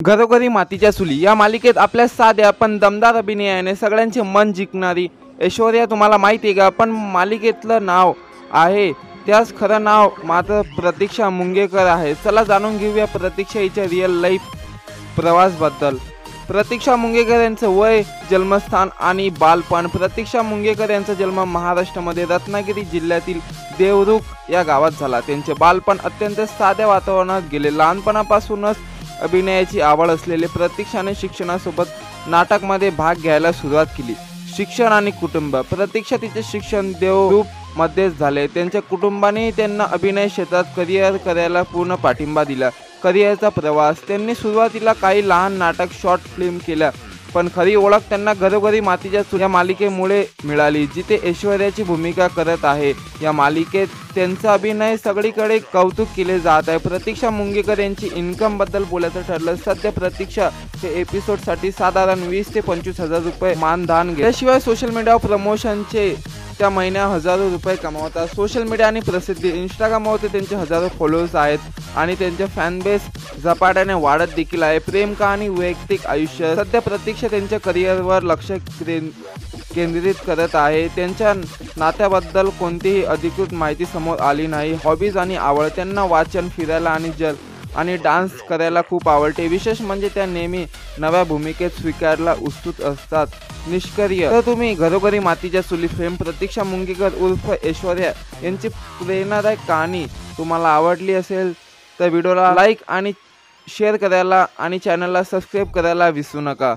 घरोघरी मातीच्या चुली या मालिकेत आपल्या साध्या पण दमदार अभिनयाने सगळ्यांचे मन जिंकणारी ऐश्वर्या तुम्हाला माहिती आहे का? पण मालिकेतलं नाव आहे त्याच खरं नाव मात्र प्रतीक्षा मुंगेकर आहे। चला जाणून घेऊया प्रतीक्षा हिच्या रिअल लाईफ प्रवासबद्दल। प्रतीक्षा मुंगेकर यांचं वय, जन्मस्थान आणि बालपण। प्रतीक्षा मुंगेकर यांचा जन्म महाराष्ट्रामध्ये रत्नागिरी जिल्ह्यातील देवरुख या गावात झाला। त्यांचे बालपण अत्यंत साध्या वातावरणात गेले। लहानपणापासूनच अभिनयाची आवड असलेले प्रतीक्षाने शिक्षणासोबत नाटकमध्ये भाग घ्यायला सुरुवात केली। शिक्षण आणि कुटुंब। प्रतीक्षा तिचे शिक्षण देवरूप मध्येच झाले। त्यांच्या कुटुंबाने त्यांना अभिनय क्षेत्रात करिअर करायला पूर्ण पाठिंबा दिला। करिअरचा प्रवास। त्यांनी सुरुवातीला काही लहान नाटक, शॉर्ट फिल्म केल्या, पण खरी ओळख त्यांना घरोघरी मातीच्या चुली या मालिकेमुळे मिळाली, जिथे ऐश्वर्याची भूमिका करत आहे। या मालिकेत त्यांचा अभिनय सगळीकडे कौतुक केले जात आहे। प्रतीक्षा मुंगेकर यांची इन्कम बद्दल बोलायचं ठरलं, सध्या प्रतीक्षा हे एपिसोडसाठी साधारण 20 ते 25 हजार रुपये मानधन घेतात। त्याशिवाय सोशल मीडियावर प्रमोशनचे त्या महिन्या हजारो रुपये कमावतात। सोशल मीडिया आणि प्रसिद्धी। इंस्टाग्रामवर त्यांचे हजारो फॉलोअर्स आहेत आणि त्यांचे फॅन बेस झपाट्याने वाढत देखील आहे। प्रेम कहाणी, वैयक्तिक आयुष्य। सध्या प्रतीक्षा त्यांच्या करिअरवर लक्ष केंद्रित करत आहे। त्यांच्या नात्याबद्दल कोणतीही अधिकृत माहिती समोर आली नाही। हॉबीज आणि आवड। त्यांना वाचन, फिरायला आणि डान्स करायला खूप आवडते। विशेष म्हणजे त्या नेहमी नव्या भूमिकेत स्वीकारला उत्सुक असतात। निष्क्रिय। तर तुम्ही घरोघरी मातीच्या चुली फेम प्रतीक्षा मुंगेकर उर्फ ऐश्वर्या यांची प्रेरणादायक कहाणी तुम्हाला आवडली असेल तर व्हिडिओला लाईक आणि शेअर करायला आणि चॅनलला सबस्क्राईब करायला विसरू नका।